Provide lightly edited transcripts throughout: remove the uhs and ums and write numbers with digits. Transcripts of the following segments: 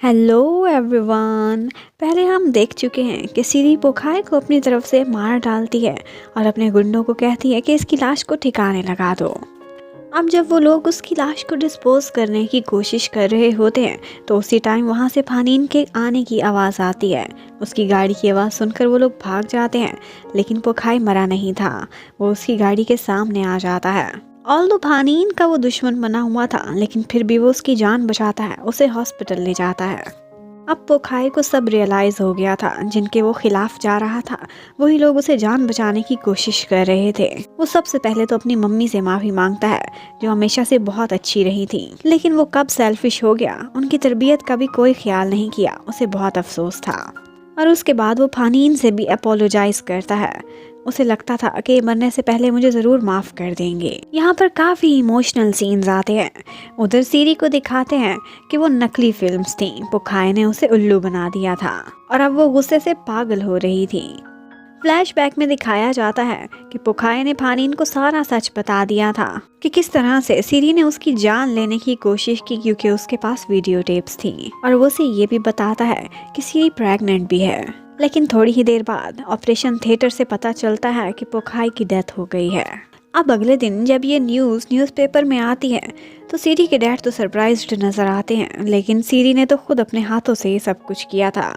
Hello everyone. पहले हम देख चुके हैं कि सीरी पोखाई को अपनी तरफ से मार डालती है और अपने गुंडों को कहती है कि इसकी लाश को ठिकाने लगा दो। अब जब वो लोग उसकी लाश को डिस्पोज करने की कोशिश कर रहे होते हैं तो उसी टाइम वहाँ से फानीन के आने की आवाज़ आती है। उसकी गाड़ी की आवाज़ सुनकर वो लोग भाग जाते हैं, लेकिन पोखाई मरा नहीं था। वो उसकी गाड़ी के सामने आ जाता है। ऑल्दो फानीन का वो दुश्मन बना हुआ था, लेकिन फिर भी वो उसकी जान बचाता है, उसे हॉस्पिटल ले जाता है। अब पोखाई को सब रियलाइज़ हो गया था। जिनके वो खिलाफ जा रहा था वही लोग उसे जान बचाने की कोशिश कर रहे थे। वो सबसे पहले तो अपनी मम्मी से माफ़ी मांगता है, जो हमेशा से बहुत अच्छी रही थी, लेकिन वो कब सेल्फिश हो गया, उनकी तरबियत का भी कोई ख्याल नहीं किया। उसे बहुत अफसोस था। और उसके बाद वो फानीन से भी अपोलोजाइज करता है। उसे लगता था कि मरने से पहले मुझे ज़रूर माफ़ कर देंगे। यहाँ पर काफ़ी इमोशनल सीन्स आते हैं। उधर सीरी को दिखाते हैं कि वो नकली फिल्म्स थी। पोखाई ने उसे उल्लू बना दिया था और अब वो गुस्से से पागल हो रही थी। फ्लैशबैक में दिखाया जाता है कि पोखाई ने फानीन को सारा सच बता दिया था कि किस तरह से सीरी ने उसकी जान लेने की कोशिश की, क्योंकि उसके पास वीडियो टेप्स थी। और वो उसे ये भी बताता है कि सीरी प्रेग्नेंट भी है। लेकिन थोड़ी ही देर बाद ऑपरेशन थिएटर से पता चलता है कि पोखाई की डेथ हो गई है। अब अगले दिन जब ये न्यूज़पेपर में आती है तो सीरी के डैड तो सरप्राइज्ड नजर आते हैं, लेकिन सीरी ने तो खुद अपने हाथों से ये सब कुछ किया था।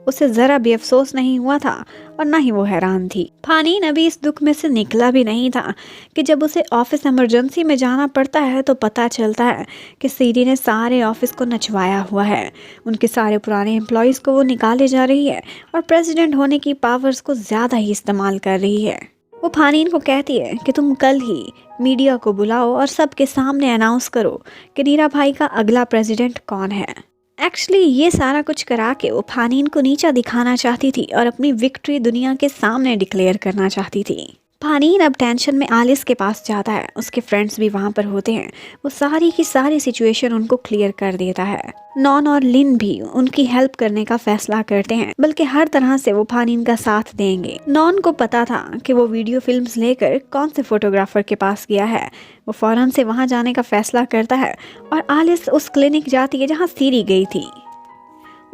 उसे ज़रा भी अफसोस नहीं हुआ था और ना ही वो हैरान थी। फानीन अभी इस दुख में से निकला भी नहीं था कि जब उसे ऑफिस इमरजेंसी में जाना पड़ता है तो पता चलता है कि सीरी ने सारे ऑफिस को नचवाया हुआ है। उनके सारे पुराने एम्प्लॉयज़ को वो निकाले जा रही है और प्रेसिडेंट होने की पावर्स को ज़्यादा ही इस्तेमाल कर रही है। वो फानीन को कहती है कि तुम कल ही मीडिया को बुलाओ और सबके सामने अनाउंस करो कि नीरा भाई का अगला प्रेसिडेंट कौन है। एक्चुअली ये सारा कुछ करा के वो फानीन को नीचा दिखाना चाहती थी और अपनी विक्ट्री दुनिया के सामने डिक्लेयर करना चाहती थी। फानीन अब टेंशन में आलिस के पास जाता है। उसके फ्रेंड्स भी वहाँ पर होते हैं। वो सारी की सारी सिचुएशन उनको क्लियर कर देता है। नॉन और लिन भी उनकी हेल्प करने का फैसला करते हैं, बल्कि हर तरह से वो फानीन का साथ देंगे। नॉन को पता था कि वो वीडियो फिल्म्स लेकर कौन से फोटोग्राफर के पास गया है। वो फौरन से वहाँ जाने का फैसला करता है और आलिस उस क्लिनिक जाती है जहाँ सीरी गई थी।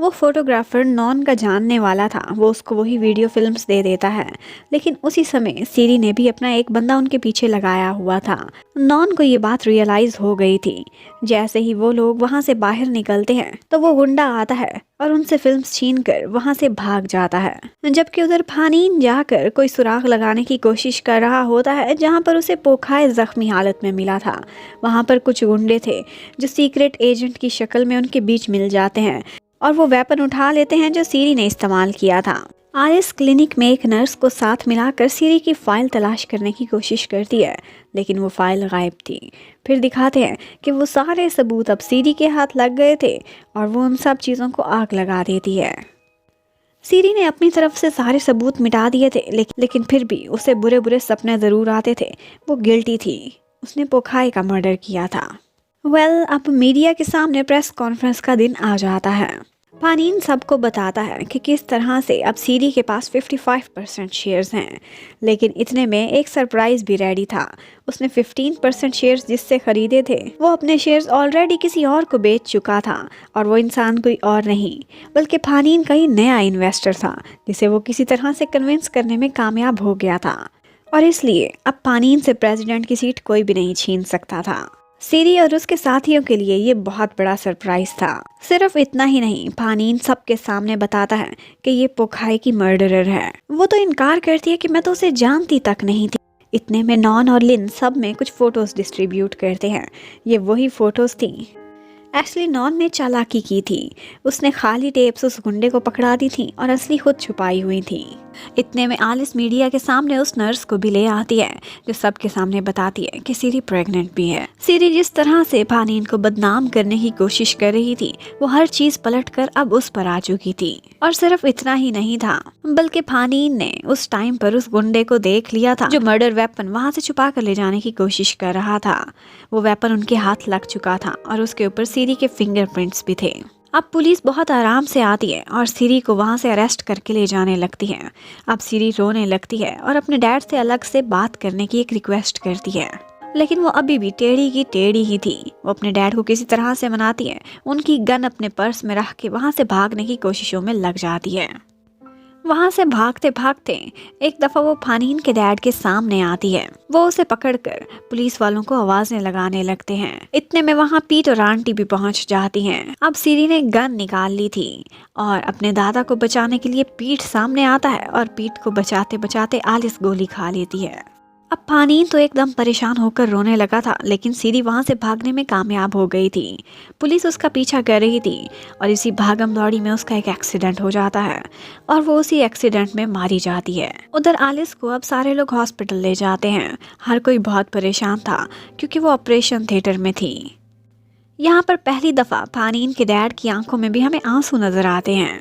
वो फोटोग्राफर नॉन का जानने वाला था। वो उसको वही वीडियो फिल्म्स दे देता है, लेकिन उसी समय सीरी ने भी अपना एक बंदा उनके पीछे लगाया हुआ था। नॉन को ये बात रियलाइज हो गई थी। जैसे ही वो लोग वहाँ से बाहर निकलते हैं तो वो गुंडा आता है और उनसे फिल्म्स छीनकर वहाँ से भाग जाता है। जबकि उधर फानीन जाकर कोई सुराग लगाने की कोशिश कर रहा होता है जहाँ पर उसे पोखाई जख्मी हालत में मिला था। वहाँ पर कुछ गुंडे थे जो सीक्रेट एजेंट की शक्ल में उनके बीच मिल जाते हैं और वो वेपन उठा लेते हैं जो सीरी ने इस्तेमाल किया था। आलिस क्लिनिक में एक नर्स को साथ मिलाकर सीरी की फाइल तलाश करने की कोशिश करती है, लेकिन वो फाइल गायब थी। फिर दिखाते हैं कि वो सारे सबूत अब सीरी के हाथ लग गए थे और वो उन सब चीज़ों को आग लगा देती है। सीरी ने अपनी तरफ से सारे सबूत मिटा दिए थे, लेकिन फिर भी उसे बुरे बुरे सपने ज़रूर आते थे। वो गिल्टी थी, उसने पोखाई का मर्डर किया था। अब मीडिया के सामने प्रेस कॉन्फ्रेंस का दिन आ जाता है। फानीन सबको बताता है कि किस तरह से अब सीरी के पास 55% शेयर्स हैं, लेकिन इतने में एक सरप्राइज भी रेडी था। उसने 15% शेयर्स जिससे खरीदे थे वो अपने शेयर्स ऑलरेडी किसी और को बेच चुका था, और वो इंसान कोई और नहीं बल्कि फानीन का ही नया इन्वेस्टर था, जिसे वो किसी तरह से कन्विंस करने में कामयाब हो गया था। और इसलिए अब फानीन से प्रेसिडेंट की सीट कोई भी नहीं छीन सकता था। सीरी और उसके साथियों के लिए ये बहुत बड़ा सरप्राइज था। सिर्फ इतना ही नहीं, फानीन सबके सामने बताता है कि ये पोखाई की मर्डरर है। वो तो इनकार करती है कि मैं तो उसे जानती तक नहीं थी। इतने में नॉन और लिन सब में कुछ फोटोज डिस्ट्रीब्यूट करते हैं। ये वही फोटोज थी। एक्चुअली नॉन ने चालाकी की थी। उसने खाली टेप्स उस गुंडे को पकड़ा दी थी और असली खुद छुपाई हुई थी। इतने में आलिस मीडिया के सामने उस नर्स को भी ले आती है, जो सबके सामने बताती है कि सीरी प्रेग्नेंट भी है। सीरी जिस तरह से फानीन को बदनाम करने की कोशिश कर रही थी, वो हर चीज पलटकर अब उस पर आ चुकी थी। और सिर्फ इतना ही नहीं था, बल्कि फानीन ने उस टाइम पर उस गुंडे को देख लिया था जो मर्डर वेपन वहाँ से छुपा कर ले जाने की कोशिश कर रहा था। वो वेपन उनके हाथ लग चुका था और उसके ऊपर सीरी के फिंगरप्रिंट्स भी थे। अब पुलिस बहुत आराम से आती है और सीरी को वहाँ से अरेस्ट करके ले जाने लगती है। अब सीरी रोने लगती है और अपने डैड से अलग से बात करने की एक रिक्वेस्ट करती है। लेकिन वो अभी भी टेढ़ी की टेढ़ी ही थी। वो अपने डैड को किसी तरह से मनाती है, उनकी गन अपने पर्स में रख के वहाँ से भागने की कोशिशों में लग जाती है। वहाँ से भागते भागते एक दफ़ा वो फानीन के डैड के सामने आती है। वो उसे पकड़कर पुलिस वालों को आवाज़ें लगाने लगते हैं। इतने में वहाँ पीट और आंटी भी पहुँच जाती हैं। अब सीरी ने गन निकाल ली थी और अपने दादा को बचाने के लिए पीट सामने आता है और पीट को बचाते बचाते आलिस गोली खा लेती है। अब फानीन तो एकदम परेशान होकर रोने लगा था, लेकिन सीरी वहाँ से भागने में कामयाब हो गई थी। पुलिस उसका पीछा कर रही थी और इसी भागम दौड़ी में उसका एक एक्सीडेंट हो जाता है और वो उसी एक्सीडेंट में मारी जाती है। उधर आलिस को अब सारे लोग हॉस्पिटल ले जाते हैं। हर कोई बहुत परेशान था क्योंकि वो ऑपरेशन थिएटर में थी। यहाँ पर पहली दफ़ा फानीन के डैड की आंखों में भी हमें आंसू नजर आते हैं।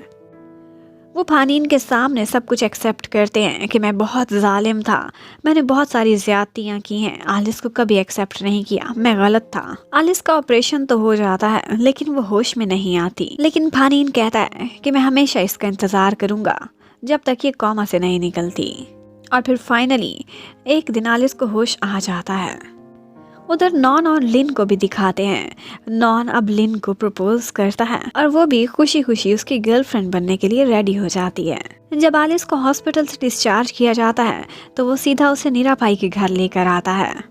वो फानीन के सामने सब कुछ एक्सेप्ट करते हैं कि मैं बहुत जालिम था, मैंने बहुत सारी ज्यादतियाँ की हैं। आलिस को कभी एक्सेप्ट नहीं किया, मैं गलत था। आलिस का ऑपरेशन तो हो जाता है लेकिन वो होश में नहीं आती। लेकिन फानीन कहता है कि मैं हमेशा इसका इंतज़ार करूँगा जब तक ये कोमा से नहीं निकलती। और फिर फाइनली एक दिन आलिस को होश आ जाता है। उधर नॉन और लिन को भी दिखाते हैं। नॉन अब लिन को प्रपोज करता है और वो भी खुशी खुशी उसकी गर्लफ्रेंड बनने के लिए रेडी हो जाती है। जब आलिस को हॉस्पिटल से डिस्चार्ज किया जाता है तो वो सीधा उसे नीरा भाई के घर लेकर आता है।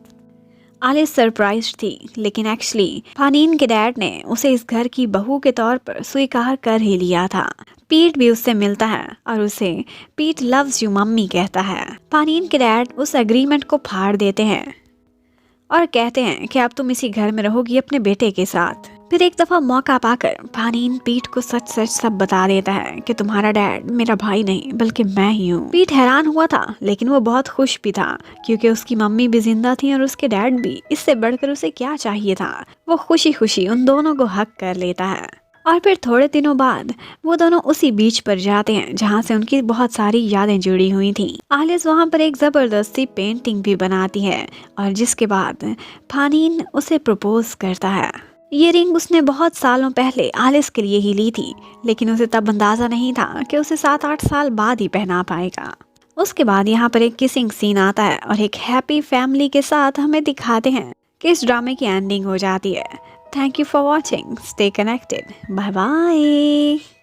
आलिस सरप्राइज थी, लेकिन एक्चुअली फानीन के डैड ने उसे इस घर की बहू के तौर पर स्वीकार कर ही लिया था। पीट भी उससे मिलता है और उसे पीट लव्स यू मम्मी कहता है। फानीन के डैड उस एग्रीमेंट को फाड़ देते हैं और कहते हैं कि अब तुम इसी घर में रहोगी अपने बेटे के साथ। फिर एक दफा मौका पाकर फानीन पीट को सच सच सब बता देता है कि तुम्हारा डैड मेरा भाई नहीं बल्कि मैं ही हूँ। पीट हैरान हुआ था लेकिन वो बहुत खुश भी था क्योंकि उसकी मम्मी भी जिंदा थी और उसके डैड भी। इससे बढ़कर उसे क्या चाहिए था। वो खुशी खुशी उन दोनों को हक कर लेता है। और फिर थोड़े दिनों बाद वो दोनों उसी बीच पर जाते हैं जहाँ से उनकी बहुत सारी यादें जुड़ी हुई थी। आलिस वहाँ पर एक जबरदस्ती पेंटिंग भी बनाती है और जिसके बाद फानीन उसे प्रपोज करता है। ये रिंग उसने बहुत सालों पहले आलिस के लिए ही ली थी, लेकिन उसे तब अंदाजा नहीं था कि उसे 7-8 साल बाद ही पहना पाएगा। उसके बाद यहाँ पर एक किसिंग सीन आता है और एक हैप्पी फैमिली के साथ हमें दिखाते हैं कि इस ड्रामे की एंडिंग हो जाती है। Thank you for watching. Stay connected. Bye bye.